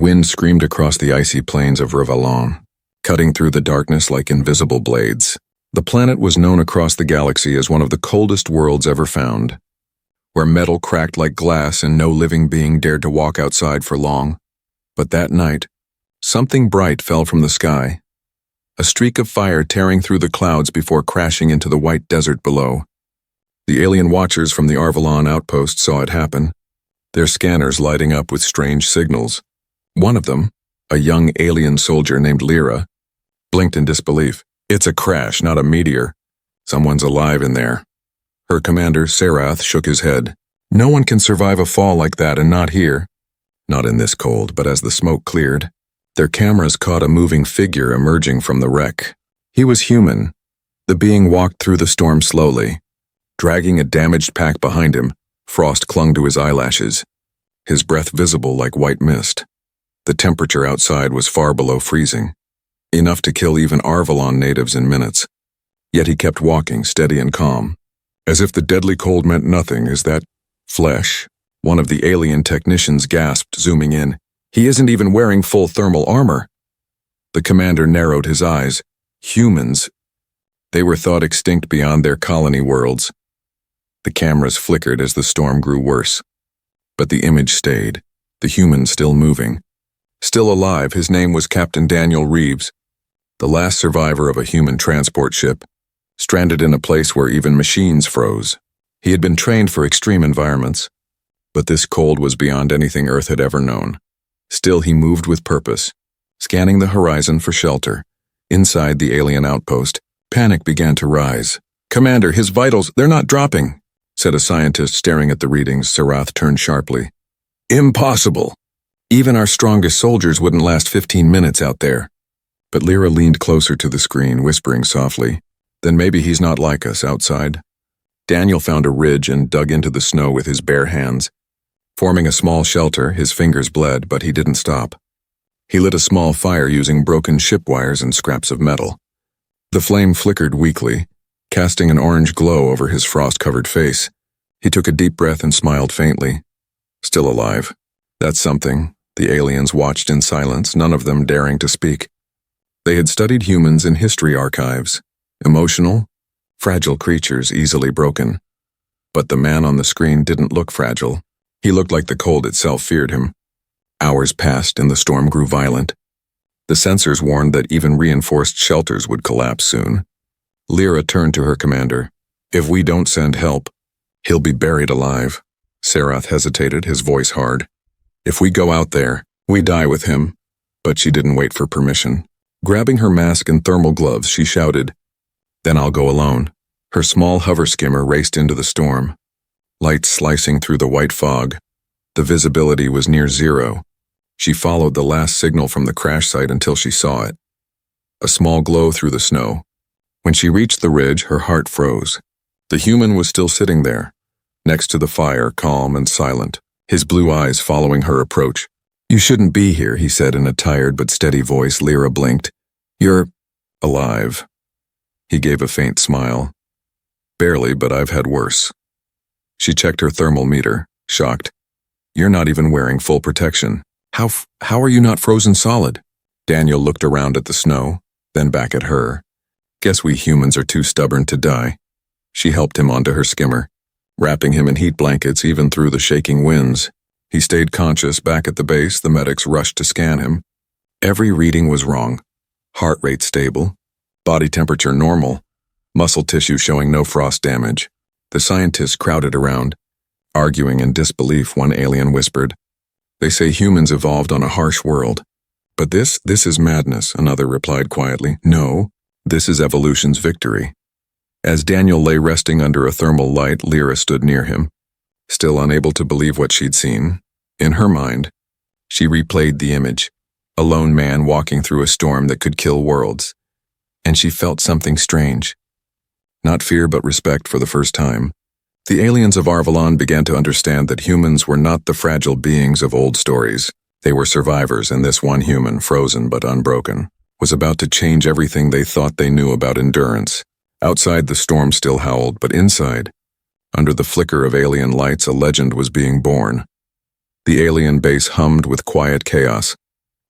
wind screamed across the icy plains of Revelon, cutting through the darkness like invisible blades. The planet was known across the galaxy as one of the coldest worlds ever found, where metal cracked like glass and no living being dared to walk outside for long. But that night, something bright fell from the sky, a streak of fire tearing through the clouds before crashing into the white desert below. The alien watchers from the Arvalon outpost saw it happen, their scanners lighting up with strange signals. One of them, a young alien soldier named Lyra, blinked in disbelief. "It's a crash, not a meteor. Someone's alive in there." Her commander, Sarath, shook his head. "No one can survive a fall like that, and not here." Not in this cold, but as the smoke cleared, their cameras caught a moving figure emerging from the wreck. He was human. The being walked through the storm slowly, dragging a damaged pack behind him. Frost clung to his eyelashes, his breath visible like white mist. The temperature outside was far below freezing, enough to kill even Arvalon natives in minutes. Yet he kept walking, steady and calm, as if the deadly cold meant nothing. "Is that flesh?" One of the alien technicians gasped, zooming in. "He isn't even wearing full thermal armor." The commander narrowed his eyes. Humans. They were thought extinct beyond their colony worlds. The cameras flickered as the storm grew worse. But the image stayed, the human still moving. Still alive, his name was Captain Daniel Reeves, the last survivor of a human transport ship, stranded in a place where even machines froze. He had been trained for extreme environments, but this cold was beyond anything Earth had ever known. Still, he moved with purpose, scanning the horizon for shelter. Inside the alien outpost, panic began to rise. "Commander, his vitals, they're not dropping," said a scientist staring at the readings. Sarath turned sharply. "Impossible. Even our strongest soldiers wouldn't last 15 minutes out there." But Lyra leaned closer to the screen, whispering softly, "Then maybe he's not like us outside." Daniel found a ridge and dug into the snow with his bare hands. Forming a small shelter, his fingers bled, but he didn't stop. He lit a small fire using broken ship wires and scraps of metal. The flame flickered weakly, casting an orange glow over his frost-covered face. He took a deep breath and smiled faintly. Still alive. That's something. The aliens watched in silence, none of them daring to speak. They had studied humans in history archives. Emotional, fragile creatures, easily broken. But the man on the screen didn't look fragile. He looked like the cold itself feared him. Hours passed and the storm grew violent. The sensors warned that even reinforced shelters would collapse soon. Lyra turned to her commander. "If we don't send help, he'll be buried alive." Sarath hesitated, his voice hard. "If we go out there, we die with him." But she didn't wait for permission. Grabbing her mask and thermal gloves, she shouted, "Then I'll go alone." Her small hover skimmer raced into the storm, lights slicing through the white fog. The visibility was near zero. She followed the last signal from the crash site until she saw it. A small glow through the snow. When she reached the ridge, her heart froze. The human was still sitting there, next to the fire, calm and silent, his blue eyes following her approach. "You shouldn't be here," he said in a tired but steady voice. Lyra blinked. "You're alive." He gave a faint smile. "Barely, but I've had worse." She checked her thermal meter, shocked. "You're not even wearing full protection. How are you not frozen solid?" Daniel looked around at the snow, then back at her. "Guess we humans are too stubborn to die." She helped him onto her skimmer, wrapping him in heat blankets even through the shaking winds. He stayed conscious. Back at the base, the medics rushed to scan him. Every reading was wrong. Heart rate stable, body temperature normal, muscle tissue showing no frost damage. The scientists crowded around, arguing in disbelief. One alien whispered, "They say humans evolved on a harsh world." "But this is madness," another replied quietly. "No, this is evolution's victory." As Daniel lay resting under a thermal light, Lyra stood near him, still unable to believe what she'd seen. In her mind, she replayed the image, a lone man walking through a storm that could kill worlds. And she felt something strange. Not fear, but respect for the first time. The aliens of Arvalon began to understand that humans were not the fragile beings of old stories. They were survivors, and this one human, frozen but unbroken, was about to change everything they thought they knew about endurance. Outside, the storm still howled, but inside, under the flicker of alien lights, a legend was being born. The alien base hummed with quiet chaos,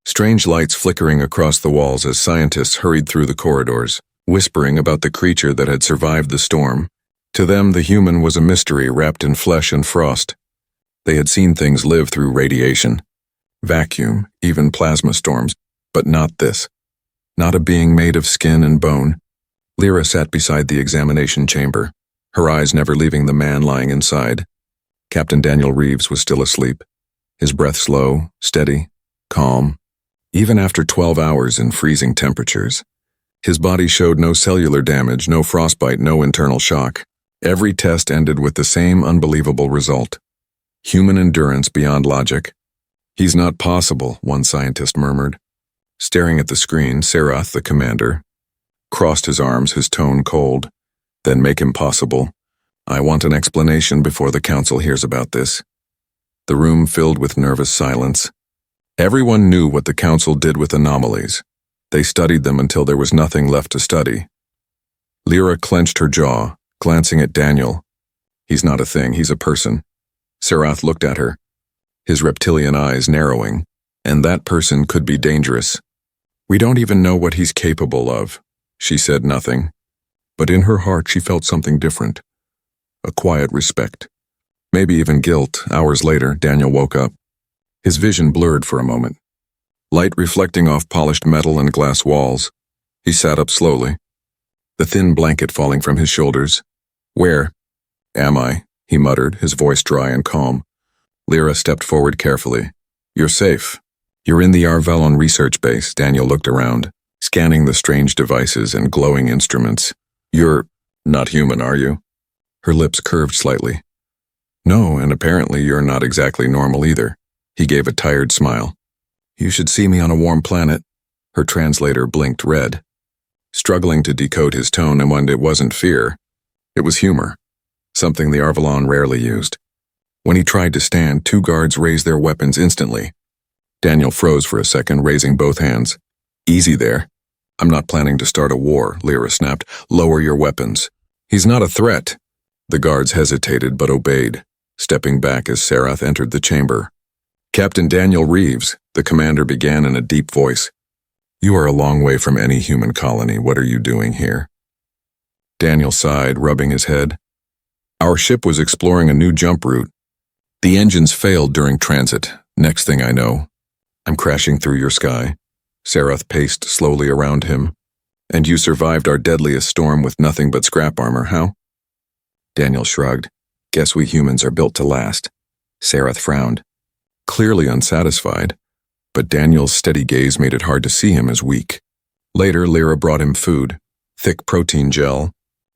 Strange lights flickering across the walls as scientists hurried through the corridors, whispering about the creature that had survived the storm. To them, the human was a mystery wrapped in flesh and frost. They had seen things live through radiation, vacuum, even plasma storms, but not this. Not a being made of skin and bone. Lyra sat beside the examination chamber, her eyes never leaving the man lying inside. Captain Daniel Reeves was still asleep, his breath slow, steady, calm. Even after 12 hours in freezing temperatures, his body showed no cellular damage, no frostbite, no internal shock. Every test ended with the same unbelievable result. Human endurance beyond logic. "He's not possible," one scientist murmured. Staring at the screen, Serath, the commander, crossed his arms, his tone cold. "Then make him possible. I want an explanation before the council hears about this." The room filled with nervous silence. Everyone knew what the council did with anomalies. They studied them until there was nothing left to study. Lyra clenched her jaw, glancing at Daniel. "He's not a thing, he's a person." Serath looked at her, his reptilian eyes narrowing. "And that person could be dangerous. We don't even know what he's capable of." She said nothing, but in her heart she felt something different. A quiet respect. Maybe even guilt. Hours later, Daniel woke up. His vision blurred for a moment. Light reflecting off polished metal and glass walls. He sat up slowly, the thin blanket falling from his shoulders. "Where am I?" he muttered, his voice dry and calm. Lyra stepped forward carefully. "You're safe. You're in the Arvelon research base." Daniel looked around, scanning the strange devices and glowing instruments. "You're not human, are you?" Her lips curved slightly. "No, and apparently you're not exactly normal either." He gave a tired smile. "You should see me on a warm planet." Her translator blinked red, struggling to decode his tone, and when it wasn't fear, it was humor, something the Arvelon rarely used. When he tried to stand, 2 guards raised their weapons instantly. Daniel froze for a second, raising both hands. "Easy there. I'm not planning to start a war," Lyra snapped. "Lower your weapons." "He's not a threat." The guards hesitated but obeyed, stepping back as Serath entered the chamber. "Captain Daniel Reeves," the commander began in a deep voice. "You are a long way from any human colony. What are you doing here?" Daniel sighed, rubbing his head. "Our ship was exploring a new jump route. The engines failed during transit. Next thing I know, I'm crashing through your sky." Serath paced slowly around him. "And you survived our deadliest storm with nothing but scrap armor, how?" Daniel shrugged. "Guess we humans are built to last." Serath frowned, clearly unsatisfied, but Daniel's steady gaze made it hard to see him as weak. Later, Lyra brought him food, thick protein gel,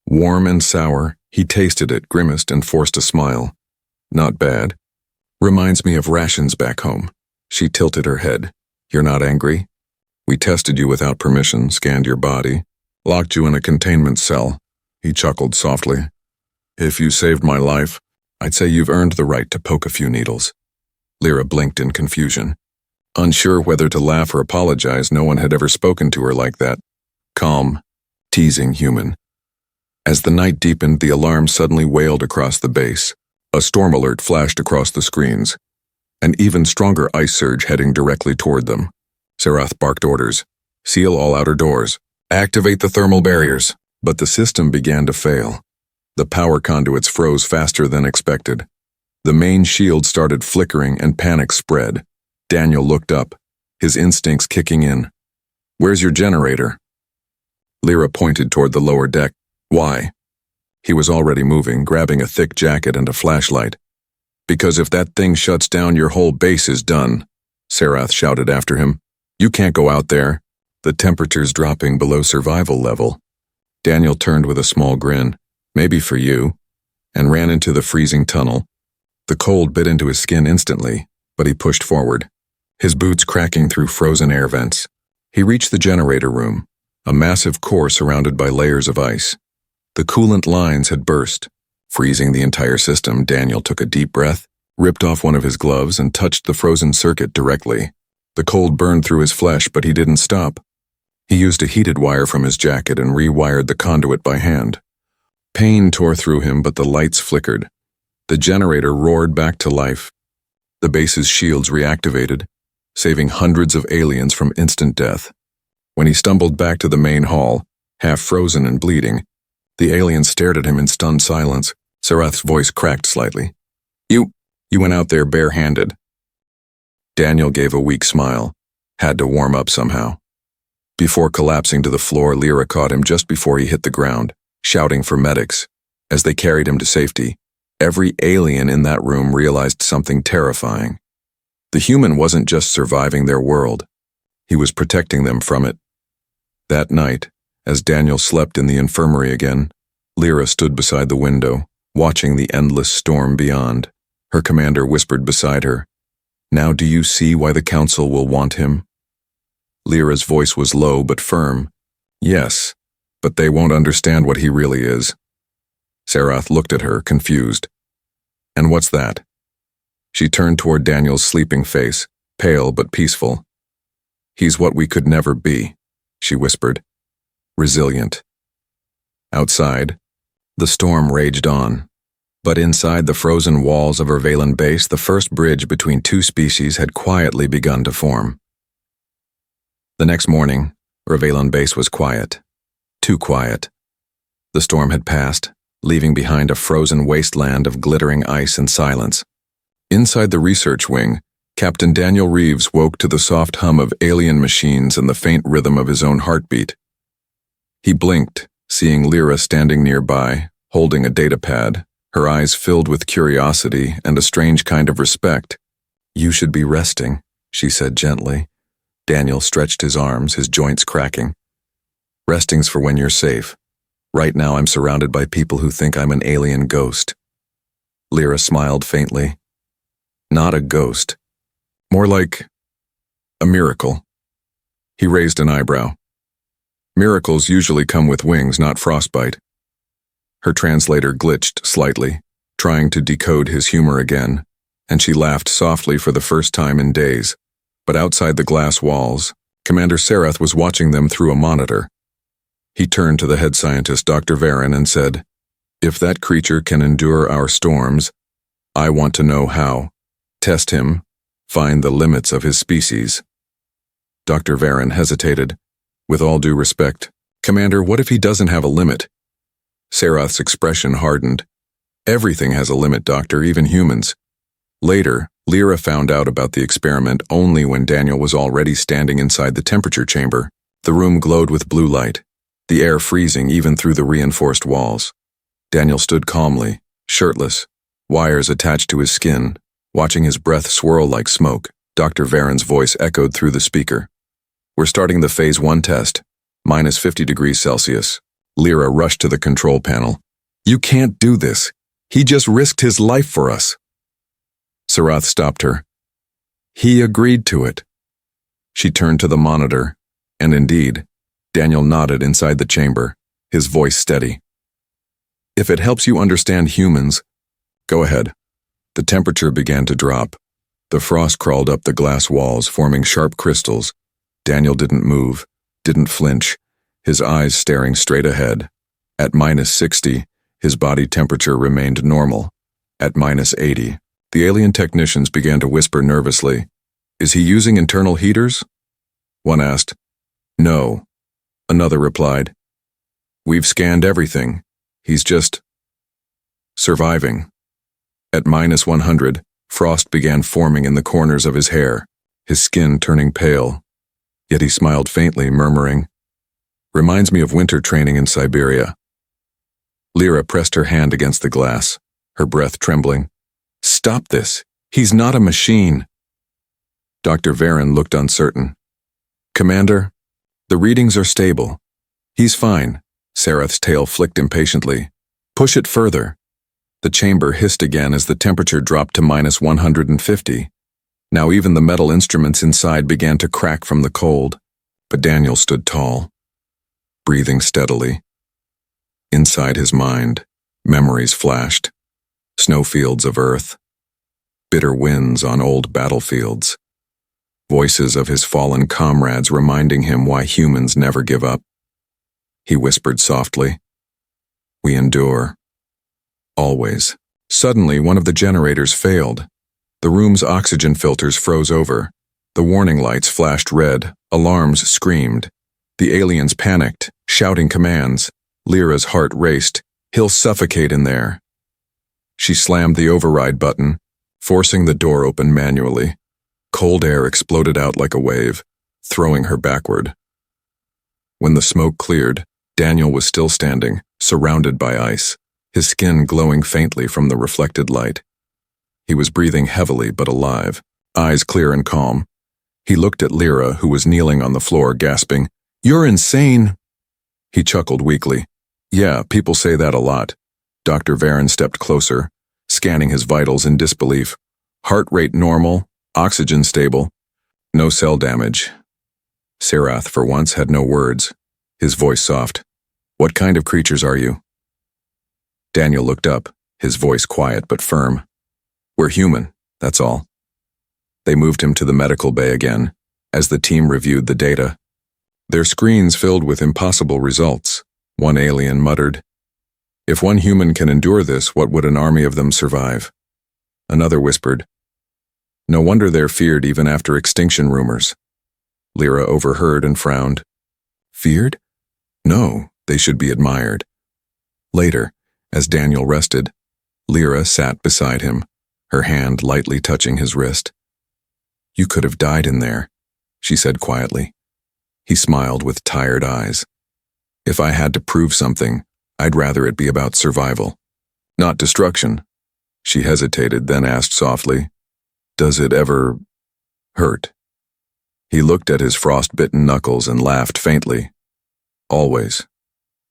warm and sour. He tasted it, grimaced, and forced a smile. "Not bad. Reminds me of rations back home." She tilted her head. "You're not angry? We tested you without permission, scanned your body, locked you in a containment cell." He chuckled softly. "If you saved my life, I'd say you've earned the right to poke a few needles." Lyra blinked in confusion. Unsure whether to laugh or apologize, no one had ever spoken to her like that. Calm, teasing human. As the night deepened, the alarm suddenly wailed across the base. A storm alert flashed across the screens. An even stronger ice surge heading directly toward them. Serath barked orders. "Seal all outer doors. Activate the thermal barriers." But the system began to fail. The power conduits froze faster than expected. The main shield started flickering and panic spread. Daniel looked up, his instincts kicking in. "Where's your generator?" Lyra pointed toward the lower deck. "Why?" He was already moving, grabbing a thick jacket and a flashlight. "Because if that thing shuts down, your whole base is done," Serath shouted after him. "You can't go out there." The temperature's dropping below survival level. Daniel turned with a small grin. "Maybe for you," and ran into the freezing tunnel. The cold bit into his skin instantly, but he pushed forward, his boots cracking through frozen air vents. He reached the generator room, a massive core surrounded by layers of ice. The coolant lines had burst, freezing the entire system. Daniel took a deep breath, ripped off one of his gloves, and touched the frozen circuit directly. The cold burned through his flesh, but he didn't stop. He used a heated wire from his jacket and rewired the conduit by hand. Pain tore through him, but the lights flickered. The generator roared back to life. The base's shields reactivated. saving hundreds of aliens from instant death. When he stumbled back to the main hall, half frozen and bleeding, the aliens stared at him in stunned silence. Sarath's voice cracked slightly. You went out there bare-handed." Daniel gave a weak smile. Had to warm up somehow. Before collapsing to the floor, Lyra caught him just before he hit the ground, shouting for medics. As they carried him to safety, every alien in that room realized something terrifying. The human wasn't just surviving their world. He was protecting them from it. That night, as Daniel slept in the infirmary again, Lyra stood beside the window, watching the endless storm beyond. Her commander whispered beside her, "Now do you see why the council will want him?" Lyra's voice was low but firm. "Yes, but they won't understand what he really is." Sarath looked at her, confused. "And what's that?" She turned toward Daniel's sleeping face, pale but peaceful. "He's what we could never be," she whispered. "Resilient." Outside, the storm raged on. But inside the frozen walls of Ervalen base, the first bridge between two species had quietly begun to form. The next morning, Ervalen base was quiet. Too quiet. The storm had passed, leaving behind a frozen wasteland of glittering ice and silence. Inside the research wing, Captain Daniel Reeves woke to the soft hum of alien machines and the faint rhythm of his own heartbeat. He blinked, seeing Lyra standing nearby, holding a datapad, her eyes filled with curiosity and a strange kind of respect. "You should be resting," she said gently. Daniel stretched his arms, his joints cracking. "Resting's for when you're safe. Right now I'm surrounded by people who think I'm an alien ghost." Lyra smiled faintly. "Not a ghost. More like a miracle." He raised an eyebrow. "Miracles usually come with wings, not frostbite." Her translator glitched slightly, trying to decode his humor again, and she laughed softly for the first time in days. But outside the glass walls, Commander Sarath was watching them through a monitor. He turned to the head scientist, Dr. Varen, and said, "If that creature can endure our storms, I want to know how. Test him, find the limits of his species." Dr. Varen hesitated. "With all due respect, Commander, what if he doesn't have a limit?" Sarath's expression hardened. "Everything has a limit, Doctor, even humans." Later, Lyra found out about the experiment only when Daniel was already standing inside the temperature chamber. The room glowed with blue light, the air freezing even through the reinforced walls. Daniel stood calmly, shirtless, wires attached to his skin, watching his breath swirl like smoke. Dr. Varen's voice echoed through the speaker. "We're starting the Phase 1 test, minus 50 degrees Celsius." Lyra rushed to the control panel. "You can't do this. He just risked his life for us." Sarath stopped her. "He agreed to it." She turned to the monitor, and indeed, Daniel nodded inside the chamber, his voice steady. "If it helps you understand humans, go ahead." The temperature began to drop. The frost crawled up the glass walls, forming sharp crystals. Daniel didn't move, didn't flinch, his eyes staring straight ahead. At minus 60, his body temperature remained normal. At minus 80, the alien technicians began to whisper nervously. "Is he using internal heaters?" One asked. "No." Another replied. "We've scanned everything. He's just surviving." At minus 100, frost began forming in the corners of his hair, his skin turning pale. Yet he smiled faintly, murmuring, "Reminds me of winter training in Siberia." Lyra pressed her hand against the glass, her breath trembling. "Stop this. He's not a machine." Dr. Varen looked uncertain. "Commander, the readings are stable. He's fine." Sarath's tail flicked impatiently. "Push it further." The chamber hissed again as the temperature dropped to minus 150. Now even the metal instruments inside began to crack from the cold. But Daniel stood tall, breathing steadily. Inside his mind, memories flashed. Snowfields of Earth, bitter winds on old battlefields, voices of his fallen comrades reminding him why humans never give up. He whispered softly, "We endure. Always." Suddenly, one of the generators failed. The room's oxygen filters froze over. The warning lights flashed red, alarms screamed. The aliens panicked, shouting commands. Lyra's heart raced. He'll suffocate in there. She slammed the override button, forcing the door open manually. Cold air exploded out like a wave, throwing her backward. When the smoke cleared, Daniel was still standing, surrounded by ice, his skin glowing faintly from the reflected light. He was breathing heavily but alive, eyes clear and calm. He looked at Lyra, who was kneeling on the floor, gasping, "You're insane!" He chuckled weakly. "Yeah, people say that a lot." Dr. Varen stepped closer, scanning his vitals in disbelief. Heart rate normal, oxygen stable, no cell damage. Serath, for once, had no words, his voice soft. "What kind of creatures are you?" Daniel looked up, his voice quiet but firm. "We're human, that's all." They moved him to the medical bay again, as the team reviewed the data. Their screens filled with impossible results. One alien muttered, "If one human can endure this, what would an army of them survive?" Another whispered, "No wonder they're feared even after extinction rumors." Lyra overheard and frowned. Feared? No, they should be admired. Later, as Daniel rested, Lyra sat beside him, her hand lightly touching his wrist. "You could have died in there," she said quietly. He smiled with tired eyes. "If I had to prove something, I'd rather it be about survival, not destruction." She hesitated, then asked softly, "Does it ever hurt?" He looked at his frost-bitten knuckles and laughed faintly. "Always.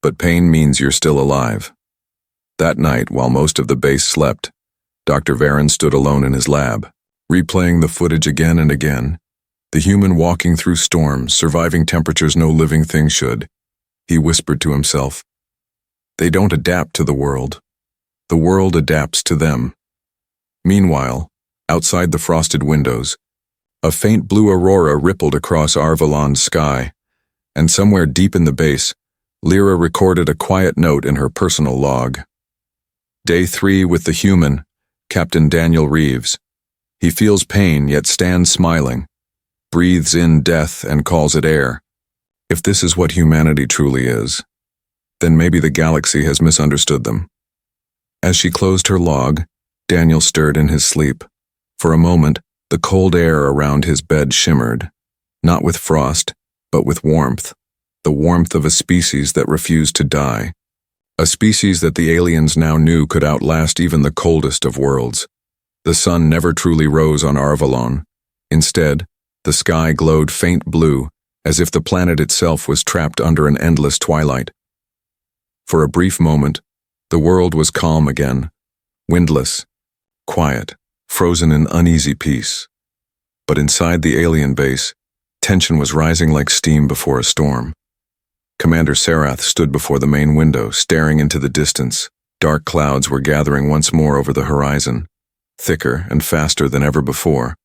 But pain means you're still alive." That night, while most of the base slept, Dr. Varen stood alone in his lab, replaying the footage again and again. The human walking through storms, surviving temperatures no living thing should. He whispered to himself, "They don't adapt to the world. The world adapts to them." Meanwhile, outside the frosted windows, a faint blue aurora rippled across Arvalon's sky, and somewhere deep in the base, Lyra recorded a quiet note in her personal log. Day 3 with the human, Captain Daniel Reeves. He feels pain yet stands smiling, breathes in death and calls it air. If this is what humanity truly is, then maybe the galaxy has misunderstood them. As she closed her log, Daniel stirred in his sleep. For a moment, the cold air around his bed shimmered, not with frost, but with warmth, the warmth of a species that refused to die, a species that the aliens now knew could outlast even the coldest of worlds. The sun never truly rose on Arvalon. Instead, the sky glowed faint blue, as if the planet itself was trapped under an endless twilight. For a brief moment, the world was calm again, windless, quiet, frozen in uneasy peace. But inside the alien base, tension was rising like steam before a storm. Commander Serath stood before the main window, staring into the distance. Dark clouds were gathering once more over the horizon, thicker and faster than ever before.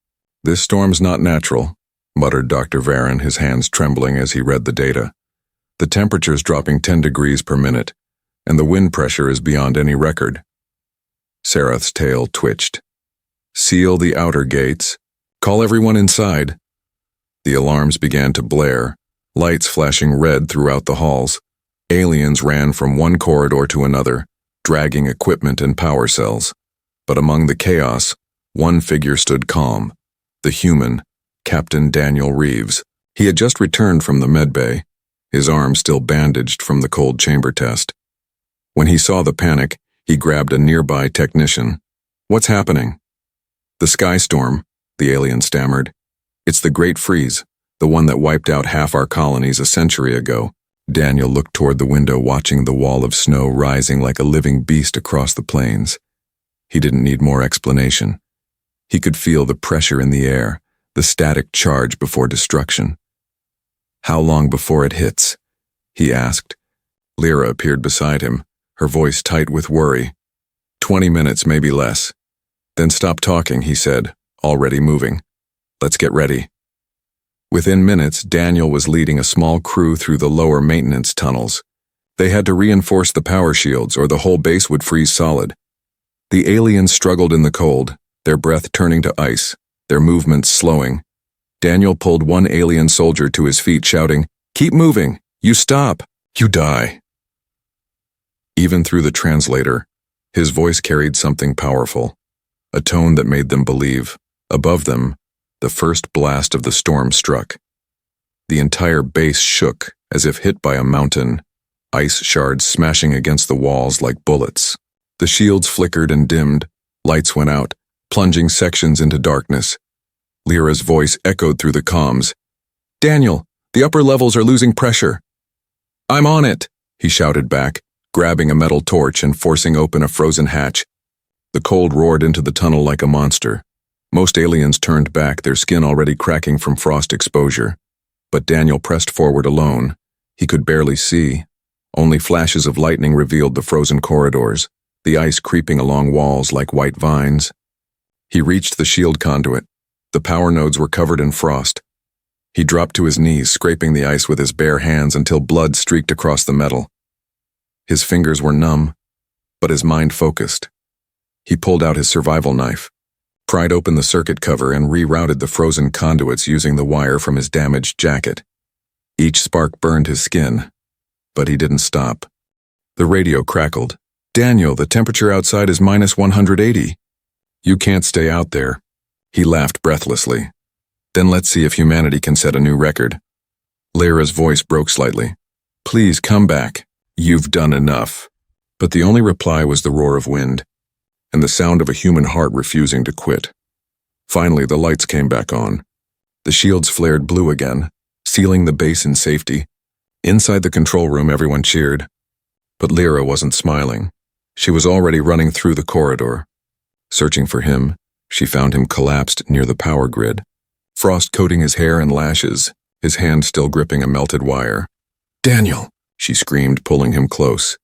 "This storm's not natural," muttered Dr. Varen, his hands trembling as he read the data. "The temperature's dropping 10 degrees per minute, and the wind pressure is beyond any record." Serath's tail twitched. "Seal the outer gates. Call everyone inside." The alarms began to blare, lights flashing red throughout the halls. Aliens ran from one corridor to another, dragging equipment and power cells. But among the chaos, one figure stood calm, the human, Captain Daniel Reeves. He had just returned from the medbay, his arm still bandaged from the cold chamber test. When he saw the panic, he grabbed a nearby technician. "What's happening?" "The sky storm," the alien stammered. "It's the Great Freeze, the one that wiped out half our colonies a century ago." Daniel looked toward the window, watching the wall of snow rising like a living beast across the plains. He didn't need more explanation. He could feel the pressure in the air, the static charge before destruction. "How long before it hits?" he asked. Lyra appeared beside him, her voice tight with worry. 20 minutes, maybe less." "Then stop talking," he said, already moving. "Let's get ready." Within minutes, Daniel was leading a small crew through the lower maintenance tunnels. They had to reinforce the power shields, or the whole base would freeze solid. The aliens struggled in the cold, their breath turning to ice, their movements slowing. Daniel pulled one alien soldier to his feet, shouting, "Keep moving! You stop! You die!" Even through the translator, his voice carried something powerful, a tone that made them believe. Above them, the first blast of the storm struck. The entire base shook as if hit by a mountain, ice shards smashing against the walls like bullets. The shields flickered and dimmed, lights went out, plunging sections into darkness. Lyra's voice echoed through the comms. "Daniel, the upper levels are losing pressure." "I'm on it," he shouted back, grabbing a metal torch and forcing open a frozen hatch. The cold roared into the tunnel like a monster. Most aliens turned back, their skin already cracking from frost exposure. But Daniel pressed forward alone. He could barely see. Only flashes of lightning revealed the frozen corridors, the ice creeping along walls like white vines. He reached the shield conduit. The power nodes were covered in frost. He dropped to his knees, scraping the ice with his bare hands until blood streaked across the metal. His fingers were numb, but his mind focused. He pulled out his survival knife, pried open the circuit cover, and rerouted the frozen conduits using the wire from his damaged jacket. Each spark burned his skin, but he didn't stop. The radio crackled. "Daniel, the temperature outside is minus 180. You can't stay out there." He laughed breathlessly. "Then let's see if humanity can set a new record." Lyra's voice broke slightly. "Please come back. You've done enough." But the only reply was the roar of wind, and the sound of a human heart refusing to quit. Finally, the lights came back on. The shields flared blue again, sealing the base in safety. Inside the control room, everyone cheered. But Lyra wasn't smiling. She was already running through the corridor. Searching for him, she found him collapsed near the power grid, frost coating his hair and lashes, his hand still gripping a melted wire. "Daniel!" she screamed, pulling him close.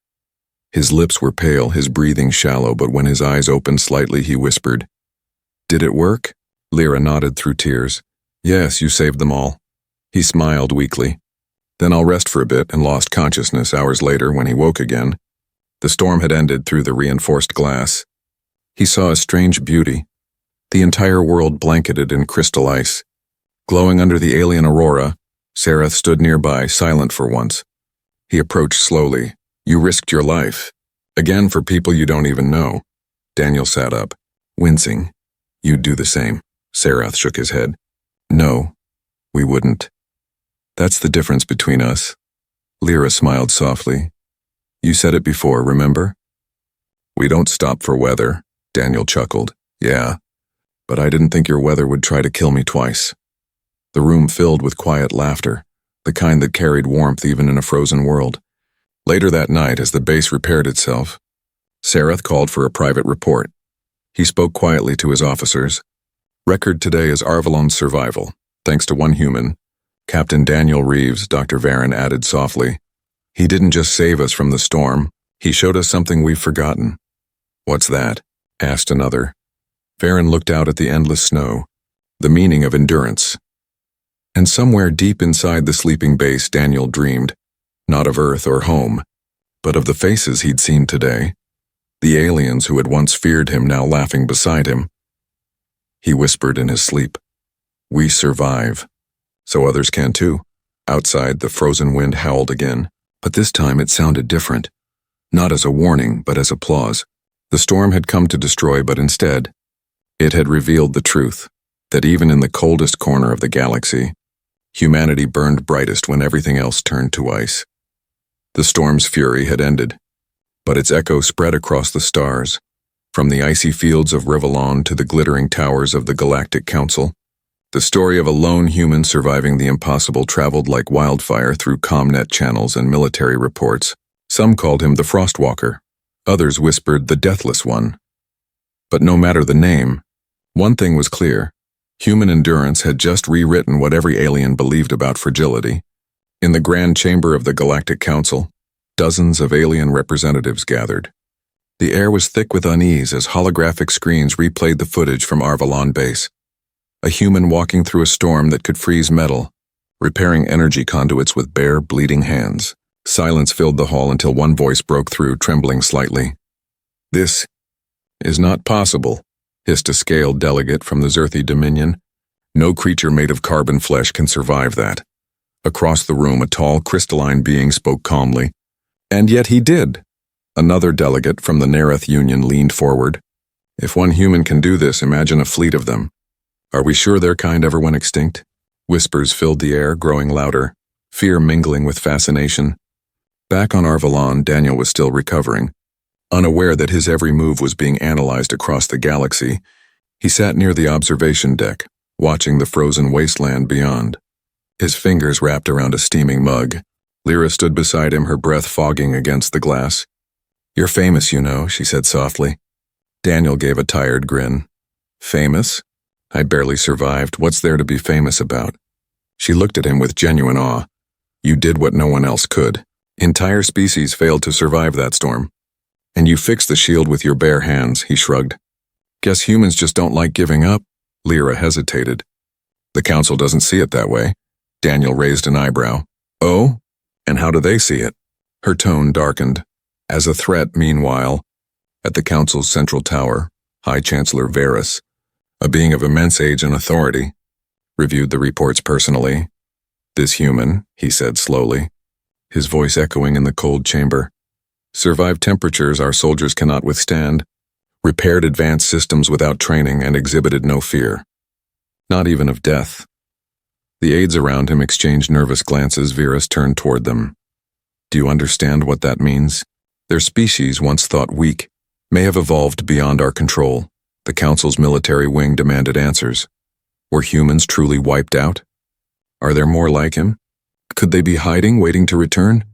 His lips were pale, his breathing shallow, but when his eyes opened slightly, he whispered, "Did it work?" Lyra nodded through tears. "Yes, you saved them all." He smiled weakly. "Then I'll rest for a bit," and lost consciousness hours later when he woke again. The storm had ended through the reinforced glass. He saw a strange beauty, the entire world blanketed in crystal ice. Glowing under the alien aurora, Sareth stood nearby, silent for once. He approached slowly. "You risked your life. Again for people you don't even know." Daniel sat up, wincing. "You'd do the same." Sareth shook his head. "No, we wouldn't. That's the difference between us." Lyra smiled softly. "You said it before, remember?" "We don't stop for weather," Daniel chuckled. "Yeah, but I didn't think your weather would try to kill me twice." The room filled with quiet laughter, the kind that carried warmth even in a frozen world. Later that night, as the base repaired itself, Sareth called for a private report. He spoke quietly to his officers. "Record today is Arvalon's survival, thanks to one human, Captain Daniel Reeves," Dr. Varon added softly. "He didn't just save us from the storm, he showed us something we've forgotten." "What's that?" asked another. Varon looked out at the endless snow, the meaning of endurance. And somewhere deep inside the sleeping base, Daniel dreamed, not of Earth or home, but of the faces he'd seen today, the aliens who had once feared him now laughing beside him. He whispered in his sleep, "We survive. So others can too." Outside, the frozen wind howled again, but this time it sounded different. Not as a warning, but as applause. The storm had come to destroy, but instead, it had revealed the truth, that even in the coldest corner of the galaxy, humanity burned brightest when everything else turned to ice. The storm's fury had ended, but its echo spread across the stars, from the icy fields of Rivellon to the glittering towers of the Galactic Council. The story of a lone human surviving the impossible traveled like wildfire through comnet channels and military reports. Some called him the Frostwalker, others whispered the Deathless One. But no matter the name, one thing was clear. Human endurance had just rewritten what every alien believed about fragility. In the grand chamber of the Galactic Council, dozens of alien representatives gathered. The air was thick with unease as holographic screens replayed the footage from Arvalon base. A human walking through a storm that could freeze metal, repairing energy conduits with bare, bleeding hands. Silence filled the hall until one voice broke through, trembling slightly. "This is not possible," hissed a scaled delegate from the Zerthi Dominion. No creature made of carbon flesh can survive that. Across the room, a tall, crystalline being spoke calmly. And yet he did. Another delegate from the Nereth Union leaned forward. If one human can do this, imagine a fleet of them. Are we sure their kind ever went extinct? Whispers filled the air, growing louder, fear mingling with fascination. Back on Arvalon, Daniel was still recovering. Unaware that his every move was being analyzed across the galaxy, he sat near the observation deck, watching the frozen wasteland beyond. His fingers wrapped around a steaming mug. Lyra stood beside him, her breath fogging against the glass. "You're famous, you know," she said softly. Daniel gave a tired grin. "Famous? I barely survived. What's there to be famous about?" She looked at him with genuine awe. "You did what no one else could. Entire species failed to survive that storm. And you fixed the shield with your bare hands," he shrugged. "Guess humans just don't like giving up." Lyra hesitated. "The Council doesn't see it that way." Daniel raised an eyebrow. "Oh? And how do they see it?" Her tone darkened. As a threat, meanwhile, at the Council's central tower, High Chancellor Varys, a being of immense age and authority, reviewed the reports personally. "This human," he said slowly, his voice echoing in the cold chamber, "survived temperatures our soldiers cannot withstand, repaired advanced systems without training, and exhibited no fear. Not even of death." The aides around him exchanged nervous glances. Varys turned toward them. "Do you understand what that means? Their species, once thought weak, may have evolved beyond our control." The Council's military wing demanded answers. Were humans truly wiped out? Are there more like him? Could they be hiding, waiting to return?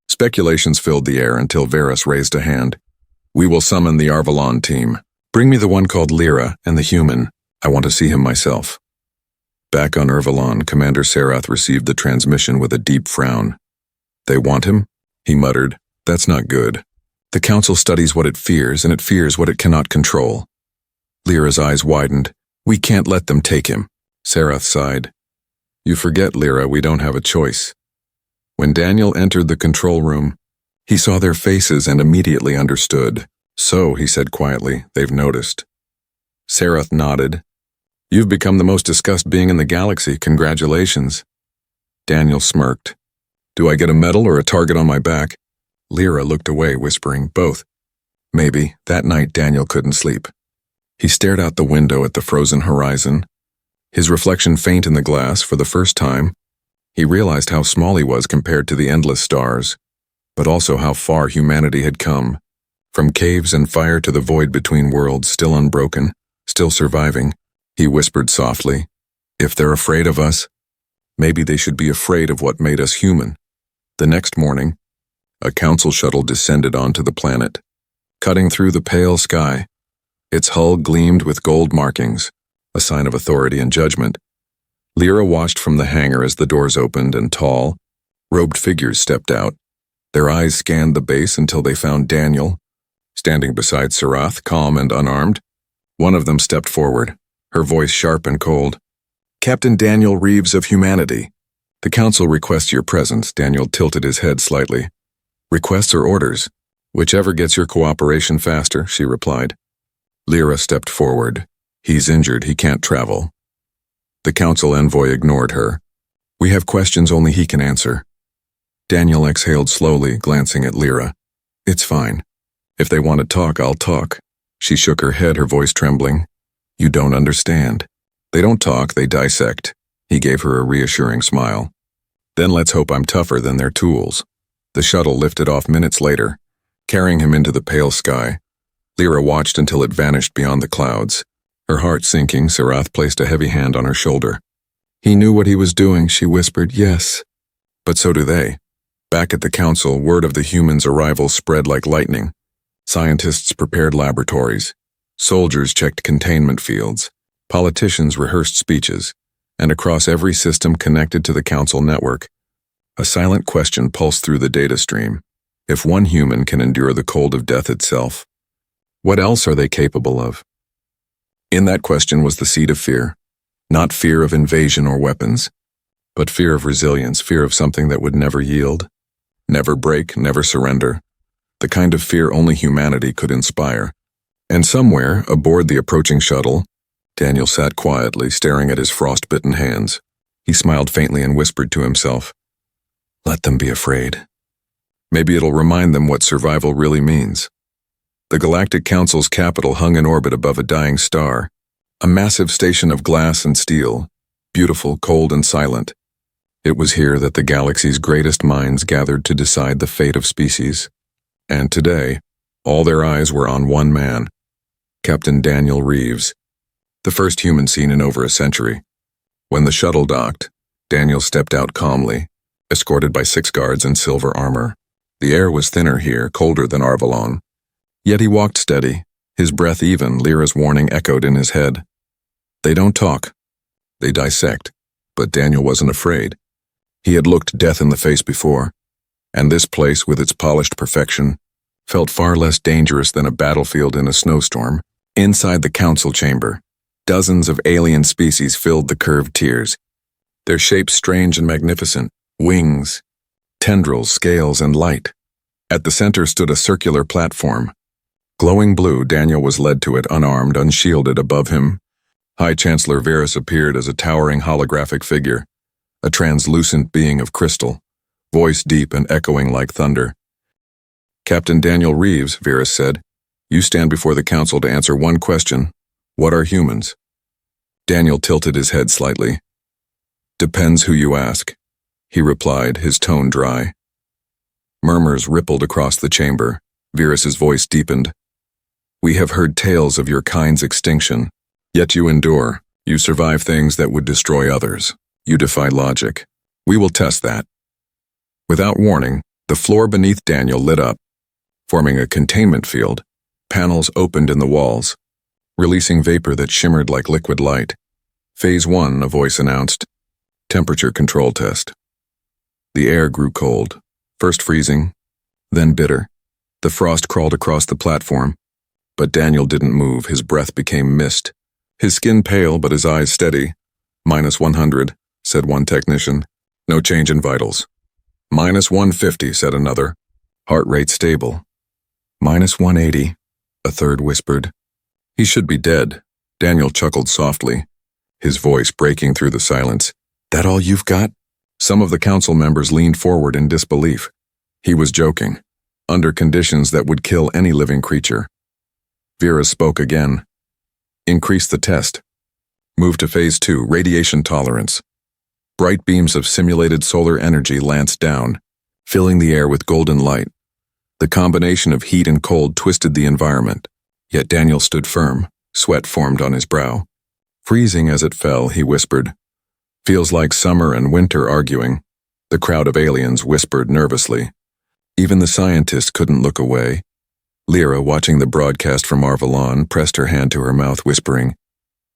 Speculations filled the air until Varys raised a hand. "We will summon the Arvalon team. Bring me the one called Lyra and the human. I want to see him myself." Back on Arvalon, Commander Sarath received the transmission with a deep frown. "They want him?" he muttered. "That's not good. The Council studies what it fears, and it fears what it cannot control." Lyra's eyes widened. "We can't let them take him." Sarath sighed. "You forget, Lyra, we don't have a choice." When Daniel entered the control room, he saw their faces and immediately understood. "So," he said quietly, "they've noticed." Sarath nodded. "You've become the most discussed being in the galaxy. Congratulations." Daniel smirked. "Do I get a medal or a target on my back?" Lyra looked away, whispering, "Both." Maybe. That night Daniel couldn't sleep. He stared out the window at the frozen horizon. His reflection faint in the glass. For the first time, he realized how small he was compared to the endless stars, but also how far humanity had come. From caves and fire to the void between worlds, still unbroken, still surviving. He whispered softly, "If they're afraid of us, maybe they should be afraid of what made us human." The next morning, a Council shuttle descended onto the planet, cutting through the pale sky. Its hull gleamed with gold markings, a sign of authority and judgment. Lyra watched from the hangar as the doors opened and tall, robed figures stepped out. Their eyes scanned the base until they found Daniel, standing beside Sarath, calm and unarmed. One of them stepped forward, her voice sharp and cold. "Captain Daniel Reeves of Humanity. The Council requests your presence." Daniel tilted his head slightly. "Requests or orders? Whichever gets your cooperation faster," she replied. Lyra stepped forward. "He's injured, he can't travel." The Council envoy ignored her. "We have questions only he can answer." Daniel exhaled slowly, glancing at Lyra. "It's fine. If they want to talk, I'll talk." She shook her head, her voice trembling. "You don't understand. They don't talk, they dissect." He gave her a reassuring smile. "Then let's hope I'm tougher than their tools." The shuttle lifted off minutes later, carrying him into the pale sky. Lyra watched until it vanished beyond the clouds. Her heart sinking, Sarath placed a heavy hand on her shoulder. "He knew what he was doing," she whispered. "Yes." "But so do they." Back at the Council, word of the humans' arrival spread like lightning. Scientists prepared laboratories. Soldiers checked containment fields. Politicians rehearsed speeches. And across every system connected to the Council network, a silent question pulsed through the data stream. If one human can endure the cold of death itself, what else are they capable of? In that question was the seed of fear. Not fear of invasion or weapons, but fear of resilience, fear of something that would never yield, never break, never surrender. The kind of fear only humanity could inspire. And somewhere, aboard the approaching shuttle, Daniel sat quietly, staring at his frost-bitten hands. He smiled faintly and whispered to himself, "Let them be afraid. Maybe it'll remind them what survival really means." The Galactic Council's capital hung in orbit above a dying star, a massive station of glass and steel, beautiful, cold, and silent. It was here that the galaxy's greatest minds gathered to decide the fate of species. And today, all their eyes were on one man, Captain Daniel Reeves, the first human seen in over a century. When the shuttle docked, Daniel stepped out calmly, escorted by 6 guards in silver armor. The air was thinner here, colder than Arvalon. Yet he walked steady, his breath even. Lyra's warning echoed in his head. They don't talk. They dissect. But Daniel wasn't afraid. He had looked death in the face before, and this place, with its polished perfection, felt far less dangerous than a battlefield in a snowstorm. Inside the council chamber, dozens of alien species filled the curved tiers, their shapes strange and magnificent, wings, tendrils, scales, and light. At the center stood a circular platform. Glowing blue, Daniel was led to it, unarmed, unshielded. Above him, High Chancellor Varus appeared as a towering holographic figure, a translucent being of crystal, voice deep and echoing like thunder. "Captain Daniel Reeves," Varus said, "you stand before the council to answer one question. What are humans?" Daniel tilted his head slightly. "Depends who you ask," he replied, his tone dry. Murmurs rippled across the chamber. Varus's voice deepened. "We have heard tales of your kind's extinction. Yet you endure. You survive things that would destroy others. You defy logic. We will test that." Without warning, the floor beneath Daniel lit up, forming a containment field. Panels opened in the walls, releasing vapor that shimmered like liquid light. "Phase 1, a voice announced. Temperature control test." The air grew cold, first freezing, then bitter. The frost crawled across the platform, but Daniel didn't move. His breath became mist. His skin pale, but his eyes steady. "-100, said one technician. "No change in vitals." "-150, said another. "Heart rate stable." "-180, a third whispered. "He should be dead." Daniel chuckled softly, his voice breaking through the silence. "That all you've got?" Some of the council members leaned forward in disbelief. He was joking, under conditions that would kill any living creature. Vera spoke again. "Increase the test. Move to phase 2, radiation tolerance." Bright beams of simulated solar energy lanced down, filling the air with golden light. The combination of heat and cold twisted the environment, yet Daniel stood firm, sweat formed on his brow. Freezing as it fell, he whispered, "Feels like summer and winter arguing." The crowd of aliens whispered nervously. Even the scientists couldn't look away. Lyra, watching the broadcast from Arvalon, pressed her hand to her mouth, whispering,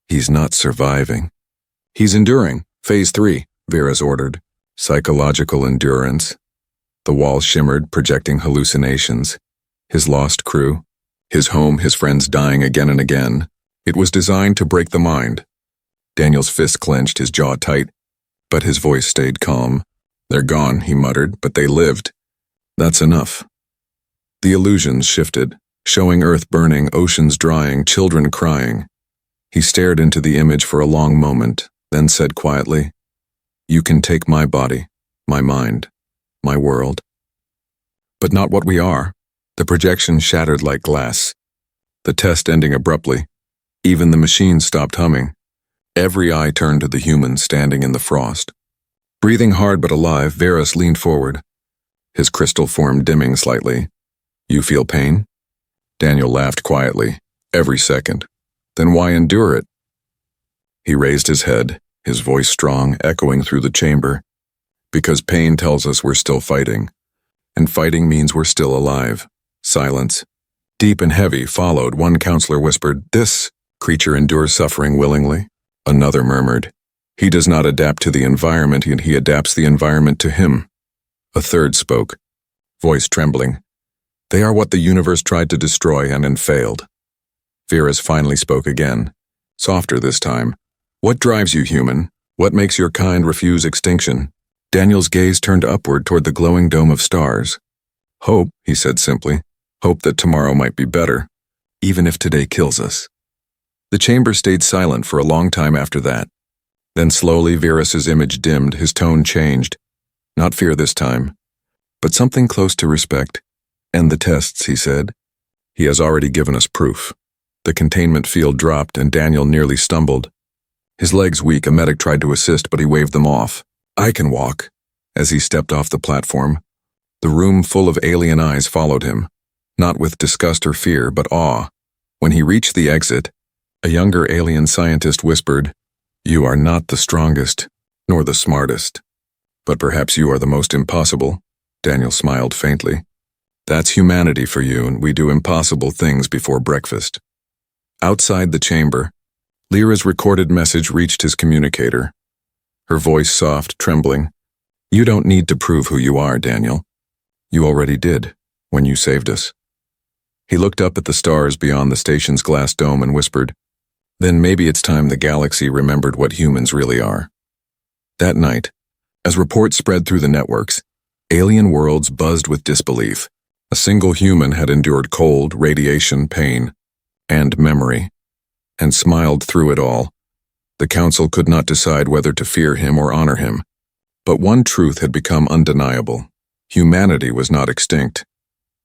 "He's not surviving." "He's enduring. Phase 3, Varus ordered. Psychological endurance. The wall shimmered, projecting hallucinations. His lost crew, his home, his friends dying again and again. It was designed to break the mind. Daniel's fist clenched, his jaw tight, but his voice stayed calm. "They're gone," he muttered, "but they lived. That's enough." The illusions shifted, showing Earth burning, oceans drying, children crying. He stared into the image for a long moment, then said quietly, "You can take my body, my mind, my world. But not what we are." The projection shattered like glass, the test ending abruptly. Even the machine stopped humming. Every eye turned to the human standing in the frost. Breathing hard but alive, Varus leaned forward, his crystal form dimming slightly. "You feel pain?" Daniel laughed quietly. "Every second." "Then why endure it?" He raised his head, his voice strong, echoing through the chamber. "Because pain tells us we're still fighting, and fighting means we're still alive." Silence, deep and heavy, followed. One counselor whispered, "This creature endures suffering willingly." Another murmured, "He does not adapt to the environment, and he adapts the environment to him." A third spoke, voice trembling, "They are what the universe tried to destroy and then failed." Varus finally spoke again, softer this time. "What drives you, human? What makes your kind refuse extinction?" Daniel's gaze turned upward toward the glowing dome of stars. "Hope," he said simply. "Hope that tomorrow might be better, even if today kills us." The chamber stayed silent for a long time after that. Then slowly Virus's image dimmed, his tone changed. Not fear this time, but something close to respect. End the tests, he said. He has already given us proof. The containment field dropped and Daniel nearly stumbled. His legs weak, a medic tried to assist, but he waved them off. I can walk. As he stepped off the platform, the room full of alien eyes followed him, not with disgust or fear, but awe. When he reached the exit, a younger alien scientist whispered, "You are not the strongest, nor the smartest. But perhaps you are the most impossible." Daniel smiled faintly. "That's humanity for you, and we do impossible things before breakfast." Outside the chamber, Lyra's recorded message reached his communicator. Her voice soft, trembling. "You don't need to prove who you are, Daniel. You already did, when you saved us." He looked up at the stars beyond the station's glass dome and whispered, "Then maybe it's time the galaxy remembered what humans really are." That night, as reports spread through the networks, alien worlds buzzed with disbelief. A single human had endured cold, radiation, pain, and memory, and smiled through it all. The council could not decide whether to fear him or honor him. But one truth had become undeniable. Humanity was not extinct.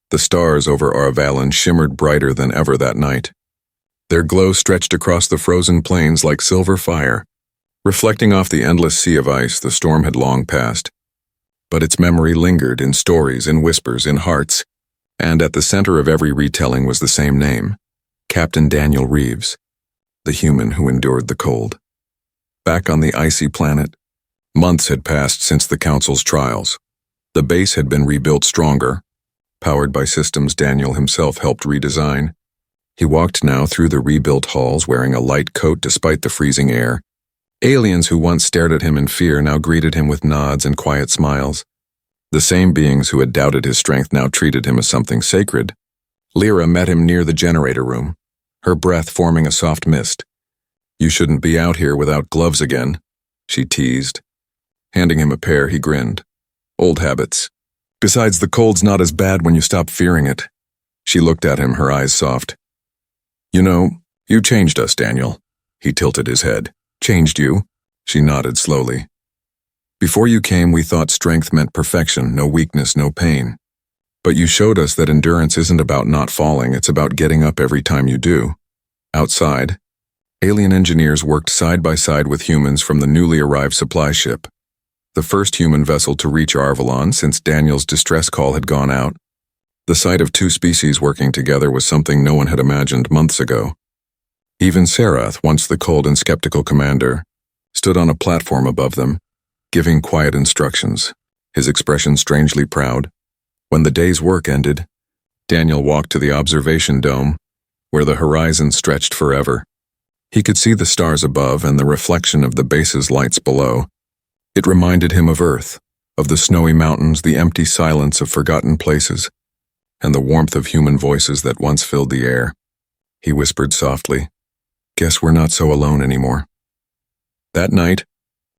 The stars over Arvalon shimmered brighter than ever that night. Their glow stretched across the frozen plains like silver fire. Reflecting off the endless sea of ice, the storm had long passed. But its memory lingered in stories, in whispers, in hearts, and at the center of every retelling was the same name, Captain Daniel Reeves, the human who endured the cold. Back on the icy planet, months had passed since the Council's trials. The base had been rebuilt stronger, powered by systems Daniel himself helped redesign. He walked now through the rebuilt halls wearing a light coat despite the freezing air. Aliens who once stared at him in fear now greeted him with nods and quiet smiles. The same beings who had doubted his strength now treated him as something sacred. Lyra met him near the generator room, her breath forming a soft mist. "You shouldn't be out here without gloves again," she teased. Handing him a pair, he grinned. "Old habits. Besides, the cold's not as bad when you stop fearing it." She looked at him, her eyes soft. "You know, you changed us, Daniel." He tilted his head. "Changed you?" She nodded slowly. "Before you came, we thought strength meant perfection, no weakness, no pain. But you showed us that endurance isn't about not falling, it's about getting up every time you do." Outside, alien engineers worked side by side with humans from the newly arrived supply ship, the first human vessel to reach Arvalon since Daniel's distress call had gone out. The sight of two species working together was something no one had imagined months ago. Even Sarath, once the cold and skeptical commander, stood on a platform above them, giving quiet instructions, his expression strangely proud. When the day's work ended, Daniel walked to the observation dome, where the horizon stretched forever. He could see the stars above and the reflection of the base's lights below. It reminded him of Earth, of the snowy mountains, the empty silence of forgotten places, and the warmth of human voices that once filled the air. He whispered softly, "Guess we're not so alone anymore." That night,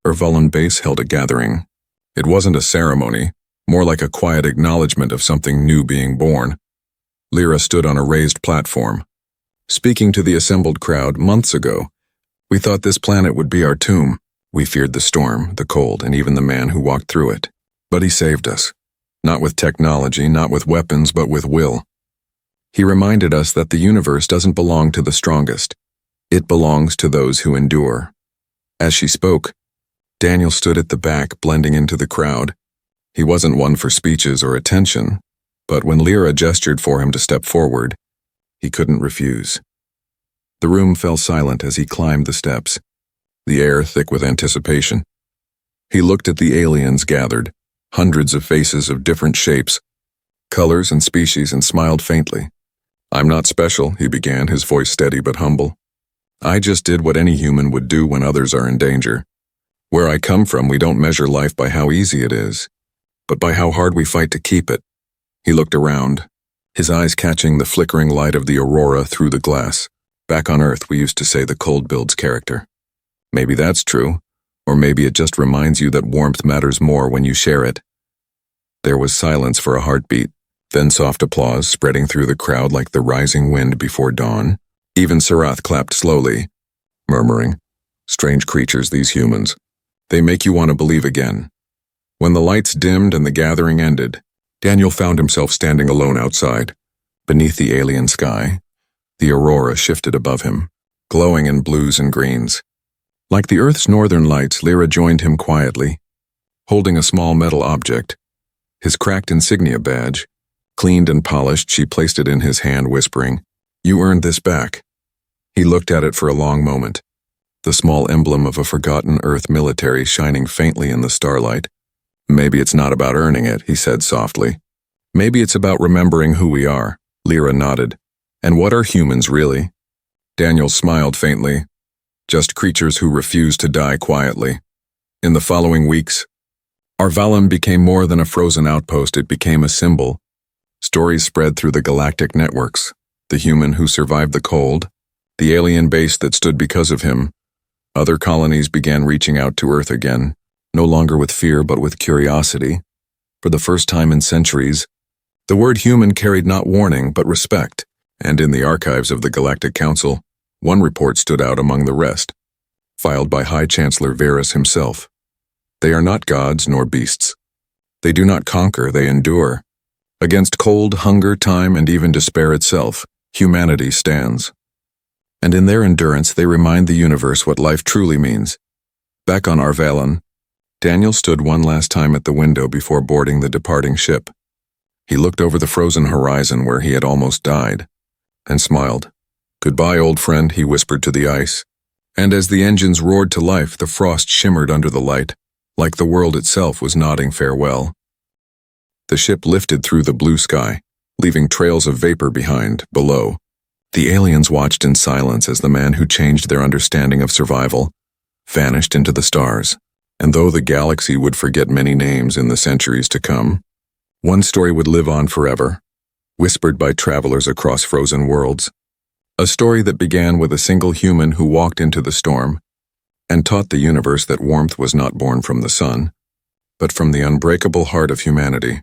Arvalon Base held a gathering. It wasn't a ceremony, more like a quiet acknowledgement of something new being born. Lyra stood on a raised platform. Speaking to the assembled crowd months ago, "We thought this planet would be our tomb. We feared the storm, the cold, and even the man who walked through it. But he saved us. Not with technology, not with weapons, but with will. He reminded us that the universe doesn't belong to the strongest. It belongs to those who endure." As she spoke, Daniel stood at the back, blending into the crowd. He wasn't one for speeches or attention, but when Lyra gestured for him to step forward, he couldn't refuse. The room fell silent as he climbed the steps, the air thick with anticipation. He looked at the aliens gathered, hundreds of faces of different shapes, colors and species, and smiled faintly. "I'm not special," he began, his voice steady but humble. "I just did what any human would do when others are in danger. Where I come from, we don't measure life by how easy it is, but by how hard we fight to keep it." He looked around, his eyes catching the flickering light of the aurora through the glass. "Back on Earth, we used to say the cold builds character. Maybe that's true, or maybe it just reminds you that warmth matters more when you share it." There was silence for a heartbeat, then soft applause spreading through the crowd like the rising wind before dawn. Even Sarath clapped slowly, murmuring, "Strange creatures, these humans. They make you want to believe again." When the lights dimmed and the gathering ended, Daniel found himself standing alone outside, beneath the alien sky. The aurora shifted above him, glowing in blues and greens. Like the Earth's northern lights, Lyra joined him quietly, holding a small metal object, his cracked insignia badge. Cleaned and polished, she placed it in his hand, whispering, "You earned this back." He looked at it for a long moment, the small emblem of a forgotten Earth military shining faintly in the starlight. "Maybe it's not about earning it," he said softly. "Maybe it's about remembering who we are." Lyra nodded. "And what are humans, really?" Daniel smiled faintly. "Just creatures who refuse to die quietly." In the following weeks, Arvalon became more than a frozen outpost. It became a symbol. Stories spread through the galactic networks. The human who survived the cold, the alien base that stood because of him. Other colonies began reaching out to Earth again, no longer with fear but with curiosity. For the first time in centuries, the word human carried not warning but respect, and in the archives of the Galactic Council, one report stood out among the rest, filed by High Chancellor Varys himself. "They are not gods nor beasts. They do not conquer, they endure. Against cold, hunger, time, and even despair itself, humanity stands. And in their endurance they remind the universe what life truly means." Back on Arvalon, Daniel stood one last time at the window before boarding the departing ship. He looked over the frozen horizon where he had almost died, and smiled. "Goodbye, old friend," he whispered to the ice. And as the engines roared to life, the frost shimmered under the light, like the world itself was nodding farewell. The ship lifted through the blue sky, leaving trails of vapor behind, below. The aliens watched in silence as the man who changed their understanding of survival vanished into the stars. And though the galaxy would forget many names in the centuries to come, one story would live on forever, whispered by travelers across frozen worlds. A story that began with a single human who walked into the storm and taught the universe that warmth was not born from the sun, but from the unbreakable heart of humanity.